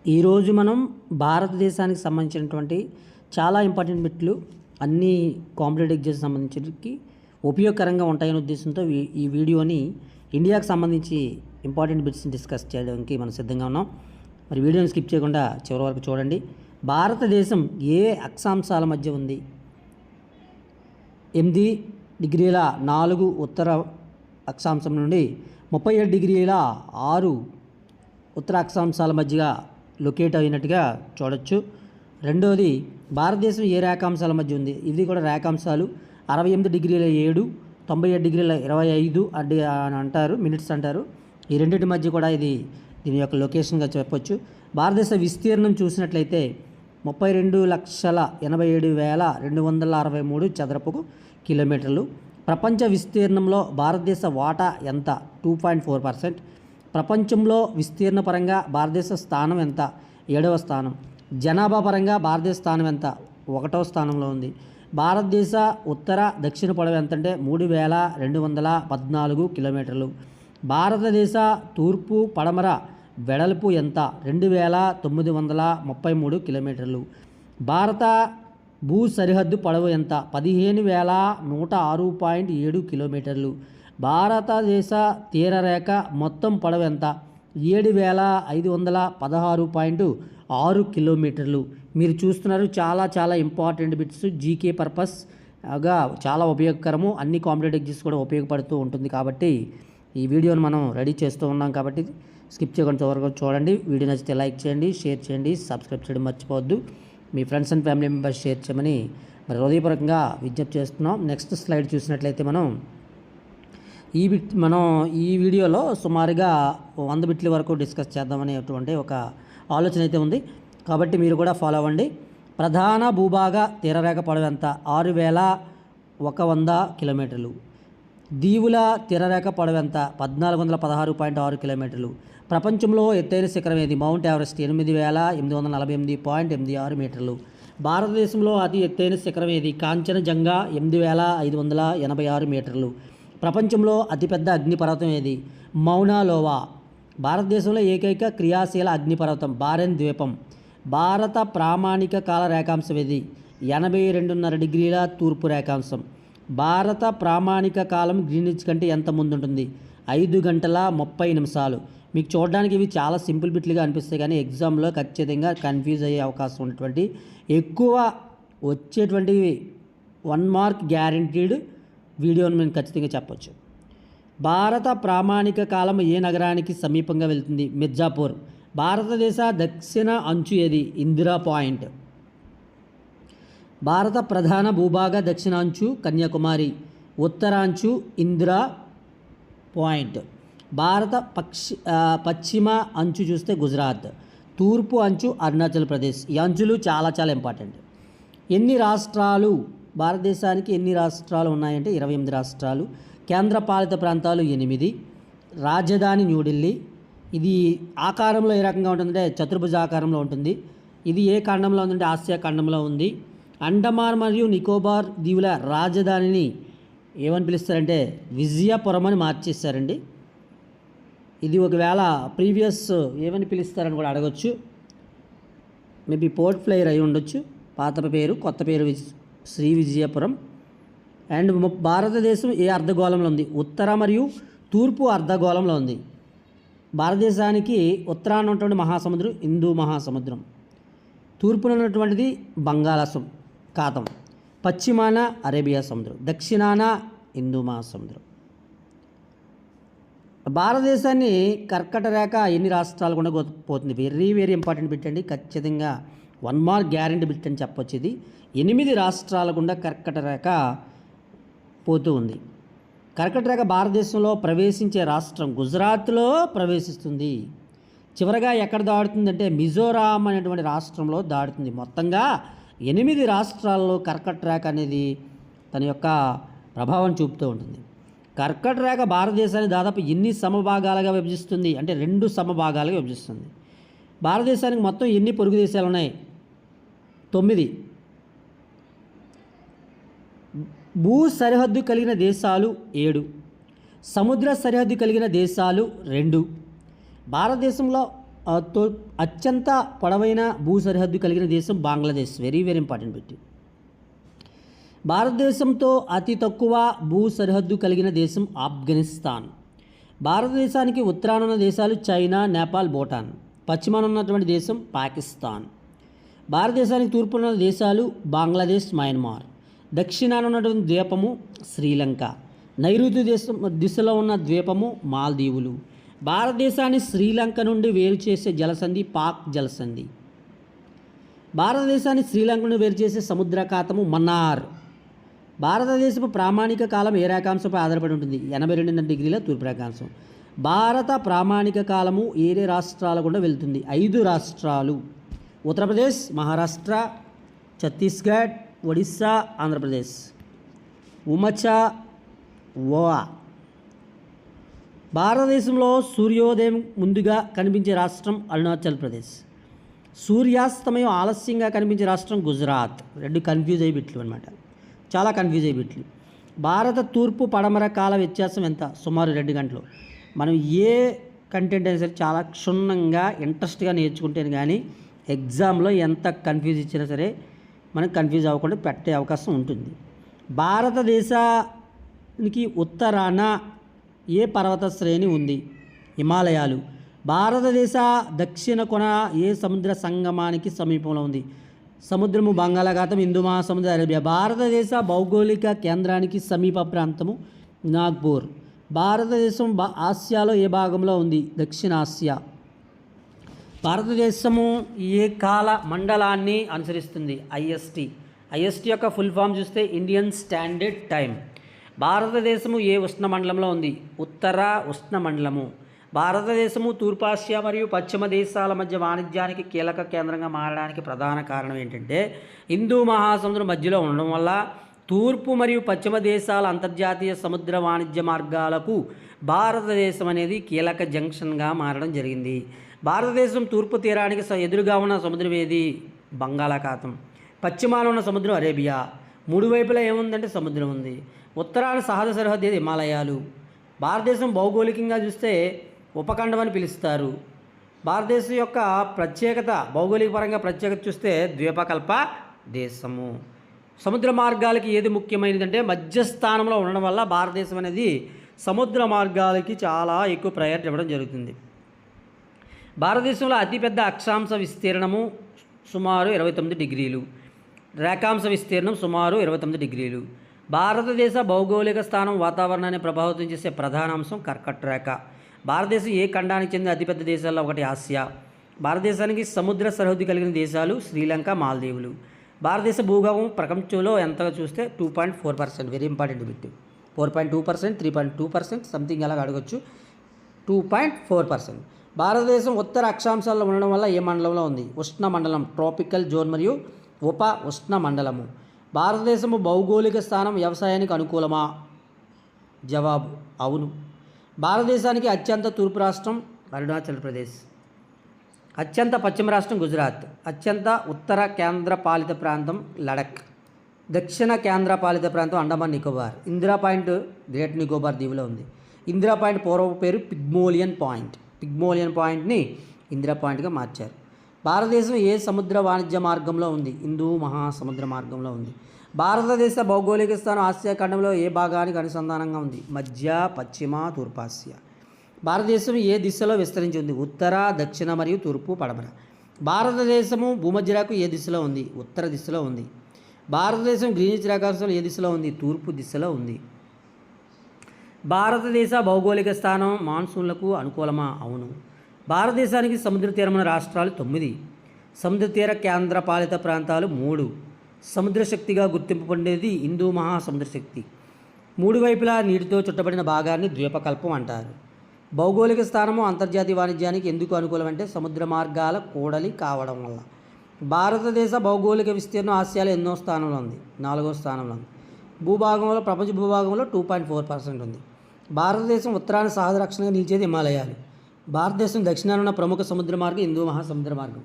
ఈరోజు మనం భారతదేశానికి సంబంధించినటువంటి చాలా ఇంపార్టెంట్ బిట్లు అన్ని కాంపిటేటివ్ ఎగ్జామ్స్ సంబంధించి ఉపయోగకరంగా ఉంటాయనే ఉద్దేశంతో ఈ వీడియోని ఇండియాకి సంబంధించి ఇంపార్టెంట్ బిట్స్ని డిస్కస్ చేయడానికి మనం సిద్ధంగా ఉన్నాం. మరి వీడియోని స్కిప్ చేయకుండా చివరి వరకు చూడండి. భారతదేశం ఏ అక్షాంశాల మధ్య ఉంది? 8 డిగ్రీల 4 ఉత్తర అక్షాంశం నుండి 37 డిగ్రీల 6 ఉత్తర అక్షాంశాల మధ్యగా లొకేట్ అయినట్టుగా చూడొచ్చు. రెండోది, భారతదేశం ఏ రేఖాంశాల మధ్య ఉంది? ఇది కూడా రేఖాంశాలు 68 డిగ్రీల 7, 97 డిగ్రీల 25 అని అంటారు, మినిట్స్ అంటారు. ఈ రెండింటి మధ్య కూడా దీని యొక్క లొకేషన్గా చెప్పొచ్చు. భారతదేశ విస్తీర్ణం చూసినట్లయితే 32,87,263 చదరపు కిలోమీటర్లు. ప్రపంచ విస్తీర్ణంలో భారతదేశ వాటా ఎంత? 2.4%. ప్రపంచంలో విస్తీర్ణ పరంగా భారతదేశ స్థానం ఎంత? 7వ స్థానం. జనాభా పరంగా భారతదేశ స్థానం ఎంత? 1వ స్థానంలో ఉంది. భారతదేశ ఉత్తర దక్షిణ పొడవు ఎంత అంటే 3,214 కిలోమీటర్లు. భారతదేశ తూర్పు పడమర వెడల్పు ఎంత? 2,933 కిలోమీటర్లు. భారత భూ సరిహద్దు పొడవు ఎంత? 15,106.7 కిలోమీటర్లు. భారతదేశ తీరరేఖ మొత్తం పొడవు ఎంత? 7,516.6 కిలోమీటర్లు. మీరు చూస్తున్నారు, చాలా ఇంపార్టెంట్ బిట్స్, జీకే పర్పస్గా చాలా ఉపయోగకరము, అన్ని కాంపిటేటివ్ ఎగ్జామ్స్ కూడా ఉపయోగపడుతూ ఉంటుంది. కాబట్టి ఈ వీడియోని మనం రెడీ చేస్తూ ఉన్నాం, కాబట్టి స్కిప్ చేయకుండా వరకు చూడండి. వీడియో నచ్చితే లైక్ చేయండి, షేర్ చేయండి, సబ్స్క్రైబ్ చేయడం మర్చిపోవద్దు. మీ friends and family members share చేయమని మరి హృదయపూర్వకంగా విజ్ఞప్తి చేస్తున్నాం. నెక్స్ట్ స్లైడ్ చూసినట్లయితే మనం ఈ వీడియోలో సుమారుగా 100 బిట్ల వరకు డిస్కస్ చేద్దామనేటువంటి ఒక ఆలోచన అయితే ఉంది. కాబట్టి మీరు కూడా ఫాలో అవ్వండి. ప్రధాన భూభాగ తీరరేఖ పొడవు ఎంత? 6,100 కిలోమీటర్లు. దీవుల తీరరేఖ పొడవు ఎంత? 1,416.6 కిలోమీటర్లు. ప్రపంచంలో ఎత్తైన శిఖరం ఏది? మౌంట్ ఎవరెస్ట్, 8,848.86 మీటర్లు. భారతదేశంలో అతి ఎత్తైన శిఖరం ఏది? కాంచనజంగా, 8,586 మీటర్లు. ప్రపంచంలో అతిపెద్ద అగ్నిపర్వతం ఏది? మౌనా లోవా. భారతదేశంలో ఏకైక క్రియాశీల అగ్నిపర్వతం బారెన్ ద్వీపం. భారత ప్రామాణిక కాల రేఖాంశం ఏది? 82.5 డిగ్రీల తూర్పు రేఖాంశం. భారత ప్రామాణిక కాలం గ్రీనిచ్ కంటే ఎంత ముందు ఉంటుంది? 5 గంటల 30 నిమిషాలు. మీకు చూడడానికి ఇవి చాలా సింపుల్ బిట్లుగా అనిపిస్తాయి, కానీ ఎగ్జామ్లో ఖచ్చితంగా కన్ఫ్యూజ్ అయ్యే అవకాశం ఉన్నటువంటి ఎక్కువ వచ్చేటువంటివి 1 మార్క్ గ్యారంటీడ్ వీడియోని మేము ఖచ్చితంగా చెప్పొచ్చు. భారత ప్రామాణిక కాలం ఏ నగరానికి సమీపంగా వెళ్తుంది? మిర్జాపూర్. భారతదేశ దక్షిణ అంచు ఏది? ఇందిరా పాయింట్. భారత ప్రధాన భూభాగ దక్షిణాంచు కన్యాకుమారి, ఉత్తరాంచు ఇందిరా పాయింట్. భారత పశ్చిమ అంచు చూస్తే గుజరాత్, తూర్పు అంచు అరుణాచల్ ప్రదేశ్. ఈ అంచులు చాలా ఇంపార్టెంట్. ఎన్ని రాష్ట్రాలు భారతదేశానికి ఎన్ని రాష్ట్రాలు ఉన్నాయంటే 28 రాష్ట్రాలు. కేంద్రపాలిత ప్రాంతాలు 8. రాజధాని న్యూఢిల్లీ. ఇది ఆకారంలో ఏ రకంగా ఉంటుందంటే చతుర్భుజ ఆకారంలో ఉంటుంది. ఇది ఏ ఖండంలో ఉందంటే ఆసియా ఖండంలో ఉంది. అండమాన్ మరియు నికోబార్ దీవుల రాజధానిని ఏమని పిలుస్తారంటే విజయపురం అని మార్చేస్తారండి. ఇది ఒకవేళ ప్రీవియస్ ఏమని పిలుస్తారని కూడా అడగచ్చు. మేబీ పోర్ట్ ఫ్లైర్ అయి ఉండొచ్చు. పాత పేరు, కొత్త పేరు శ్రీ విజయపురం. అండ్ భారతదేశం ఏ అర్ధగోళంలో ఉంది? ఉత్తర మరియు తూర్పు అర్ధగోళంలో ఉంది. భారతదేశానికి ఉత్తరాన ఉన్నటువంటి మహాసముద్రం హిందూ మహాసముద్రం, తూర్పున ఉన్నటువంటిది బంగాళాఖాతం, పశ్చిమాన అరేబియా సముద్రం, దక్షిణాన హిందూ మహాసముద్రం. భారతదేశాన్ని కర్కట రేఖ ఎన్ని రాష్ట్రాలు కూడా పోతుంది? వెరీ ఇంపార్టెంట్ బిట్ అండి, ఖచ్చితంగా 1 మార్క్ గ్యారెంటీ బిట్ అని చెప్పొచ్చు. ఇది 8 రాష్ట్రాల గుండా కర్కట రేఖ పోతూ ఉంది. కర్కట రేఖ భారతదేశంలో ప్రవేశించే రాష్ట్రం గుజరాత్లో ప్రవేశిస్తుంది. చివరగా ఎక్కడ దాడుతుందంటే మిజోరాం అనేటువంటి రాష్ట్రంలో దాడుతుంది. మొత్తంగా 8 రాష్ట్రాల్లో కర్కట రేఖ అనేది తన యొక్క ప్రభావం చూపుతూ ఉంటుంది. కర్కట రేఖ భారతదేశాన్ని దాదాపు ఎన్ని సమభాగాలుగా విభజిస్తుంది అంటే 2 సమభాగాలుగా విభజిస్తుంది. భారతదేశానికి మొత్తం ఎన్ని పొరుగు దేశాలు ఉన్నాయి? 9. భూ సరిహద్దు కలిగిన దేశాలు 7, సముద్ర సరిహద్దు కలిగిన దేశాలు 2. భారతదేశంలో అత్యంత పొడవైన భూ సరిహద్దు కలిగిన దేశం బంగ్లాదేశ్. వెరీ వెరీ ఇంపార్టెంట్ పెట్టి. భారతదేశంతో అతి తక్కువ భూ సరిహద్దు కలిగిన దేశం ఆఫ్ఘనిస్తాన్. భారతదేశానికి ఉత్తరాన ఉన్న దేశాలు చైనా, నేపాల్, భూటాన్. పశ్చిమాన ఉన్నటువంటి దేశం పాకిస్తాన్. భారతదేశానికి తూర్పున ఉన్న దేశాలు బంగ్లాదేశ్, మయన్మార్. దక్షిణాన ఉన్నటువంటి ద్వీపము శ్రీలంక. నైరుతి దిశలో ఉన్న ద్వీపము మాల్దీవులు. భారతదేశాన్ని శ్రీలంక నుండి వేరు చేసే జలసంధి పాక్ జలసంధి. భారతదేశాన్ని శ్రీలంక నుండి వేరు చేసే సముద్రాఖాతము మన్నార్. భారతదేశపు ప్రామాణిక కాలం ఏ రేఖాంశంపై ఆధారపడి ఉంటుంది? 82 డిగ్రీల తూర్పు రేఖాంశం. భారత ప్రామాణిక కాలము ఏ రాష్ట్రాల గుండా వెళ్తుంది? 5 రాష్ట్రాలు: ఉత్తరప్రదేశ్, మహారాష్ట్ర, ఛత్తీస్గఢ్, ఒడిస్సా, ఆంధ్రప్రదేశ్. ఉమచా ఓవా. భారతదేశంలో సూర్యోదయం ముందుగా కనిపించే రాష్ట్రం అరుణాచల్ ప్రదేశ్. సూర్యాస్తమయం ఆలస్యంగా కనిపించే రాష్ట్రం గుజరాత్. 2 కన్ఫ్యూజ్ అయ్యి బిట్లు అనమాట, చాలా కన్ఫ్యూజ్ అయ్యి బిట్లు. భారత తూర్పు పడమర కాల వ్యత్యాసం ఎంత? సుమారు 2 గంటలు. మనం ఏ కంటెంట్ అయినా సరే చాలా క్షుణ్ణంగా ఇంట్రెస్ట్గా నేర్చుకుంటేనే కానీ ఎగ్జామ్లో ఎంత కన్ఫ్యూజ్ ఇచ్చినా సరే మనకు కన్ఫ్యూజ్ అవ్వకుండా పెట్టే అవకాశం ఉంటుంది. భారతదేశానికి ఉత్తరాన ఏ పర్వత శ్రేణి ఉంది? హిమాలయాలు. భారతదేశ దక్షిణ కొన ఏ సముద్ర సంగమానికి సమీపంలో ఉంది? సముద్రము బంగాళాఖాతం, హిందూ మహాసముద్ర, అరేబియా. భారతదేశ భౌగోళిక కేంద్రానికి సమీప ప్రాంతము నాగ్పూర్. భారతదేశం ఆసియాలో ఏ భాగంలో ఉంది? దక్షిణాసియా. భారతదేశము ఏ కాల మండలాన్ని అనుసరిస్తుంది? ఐఎస్టీ యొక్క ఫుల్ ఫామ్ చూస్తే ఇండియన్ స్టాండర్డ్ టైం. భారతదేశము ఏ ఉష్ణమండలంలో ఉంది? ఉత్తర ఉష్ణమండలము. భారతదేశము తూర్పాసియా మరియు పశ్చిమ దేశాల మధ్య వాణిజ్యానికి కీలక కేంద్రంగా మారడానికి ప్రధాన కారణం ఏంటంటే హిందూ మహాసముద్రం మధ్యలో ఉండడం వల్ల తూర్పు మరియు పశ్చిమ దేశాల అంతర్జాతీయ సముద్ర వాణిజ్య మార్గాలకు భారతదేశం అనేది కీలక జంక్షన్గా మారడం జరిగింది. భారతదేశం తూర్పు తీరానికి ఎదురుగా ఉన్న సముద్రం ఏది? బంగాళాఖాతం. పశ్చిమాన ఉన్న సముద్రం అరేబియా. 3 వైపులా ఏముందంటే సముద్రం ఉంది. ఉత్తరాన సహజ సరిహద్దు ఏది? హిమాలయాలు. భారతదేశం భౌగోళికంగా చూస్తే ఉపఖండం అని పిలుస్తారు. భారతదేశం యొక్క ప్రత్యేకత, భౌగోళిక పరంగా ప్రత్యేకత చూస్తే ద్వీపకల్ప దేశము. సముద్ర మార్గాలకి ఏది ముఖ్యమైనదంటే మధ్యస్థానంలో ఉండడం వల్ల భారతదేశం అనేది సముద్ర మార్గాలకి చాలా ఎక్కువ ప్రయారిటీ ఇవ్వడం జరుగుతుంది. భారతదేశంలో అతిపెద్ద అక్షాంశ విస్తీర్ణము సుమారు 29 డిగ్రీలు. రేఖాంశ విస్తీర్ణం సుమారు 29 డిగ్రీలు. భారతదేశ భౌగోళిక స్థానం వాతావరణాన్ని ప్రభావితం చేసే ప్రధాన అంశం కర్కట రేఖ. భారతదేశం ఏ ఖండానికి చెందిన అతిపెద్ద దేశాల్లో ఒకటి ఆసియా. భారతదేశానికి సముద్ర సరిహద్దు కలిగిన దేశాలు శ్రీలంక, మాల్దీవులు. భారతదేశ భూభాగం ప్రపంచంలో ఎంతగా చూస్తే 2.4%. Very important bit. 4.2%, 3.2% సంథింగ్ అలాగ అడగచ్చు. 2.4%. భారతదేశం ఉత్తర అక్షాంశాల్లో ఉండడం వల్ల ఏ మండలంలో ఉంది? ఉష్ణ మండలం, ట్రాపికల్ జోన్ మరియు ఉప ఉష్ణ మండలము. భారతదేశము భౌగోళిక స్థానం వ్యవసాయానికి అనుకూలమా? జవాబు అవును. భారతదేశానికి అత్యంత తూర్పు రాష్ట్రం అరుణాచల్ ప్రదేశ్. అత్యంత పశ్చిమ రాష్ట్రం గుజరాత్. అత్యంత ఉత్తర కేంద్ర పాలిత ప్రాంతం లడక్. దక్షిణ కేంద్ర పాలిత ప్రాంతం అండమాన్ నికోబార్. ఇందిరా పాయింట్ గ్రేట్ నికోబార్ దీవులో ఉంది. ఇందిరా పాయింట్ పూర్వపు పేరు పిగ్మోలియన్ పాయింట్. పిగ్మోలియన్ పాయింట్ని ఇందిరా పాయింట్గా మార్చారు. భారతదేశం ఏ సముద్ర వాణిజ్య మార్గంలో ఉంది? హిందూ మహాసముద్ర మార్గంలో ఉంది. భారతదేశ భౌగోళిక స్థానం ఆసియా ఖండంలో ఏ భాగానికి అనుసంధానంగా ఉంది? మధ్య, పశ్చిమ, తూర్పాసియా. భారతదేశం ఏ దిశలో విస్తరించి ఉంది? ఉత్తర, దక్షిణ మరియు తూర్పు, పడమర. భారతదేశము భూమధ్యరేఖకు ఏ దిశలో ఉంది? ఉత్తర దిశలో ఉంది. భారతదేశం గ్రీనిచ్ రేఖాంశంలో ఏ దిశలో ఉంది? తూర్పు దిశలో ఉంది. భారతదేశ భౌగోళిక స్థానం మాన్సూన్లకు అనుకూలమా? అవును. భారతదేశానికి సముద్ర తీరమున రాష్ట్రాలు 9. సముద్ర తీర కేంద్ర పాలిత ప్రాంతాలు 3. సముద్ర శక్తిగా గుర్తింపు పొందేది హిందూ మహాసముద్ర శక్తి. 3 వైపులా నీటితో చుట్టబడిన భాగాన్ని ద్వీపకల్పం అంటారు. భౌగోళిక స్థానము అంతర్జాతీయ వాణిజ్యానికి ఎందుకు అనుకూలం అంటే సముద్ర మార్గాల కూడలి కావడం వల్ల. భారతదేశ భౌగోళిక విస్తీర్ణం ఆసియాలో ఎన్నో స్థానంలో ఉంది? 4వ స్థానంలో ఉంది. భూభాగంలో ప్రపంచ భూభాగంలో 2.4% ఉంది. భారతదేశం ఉత్తరాన సహజ రక్షణగా నిలిచేది హిమాలయాలు. భారతదేశం దక్షిణాన ఉన్న ప్రముఖ సముద్ర మార్గం హిందూ మహాసముద్ర మార్గం.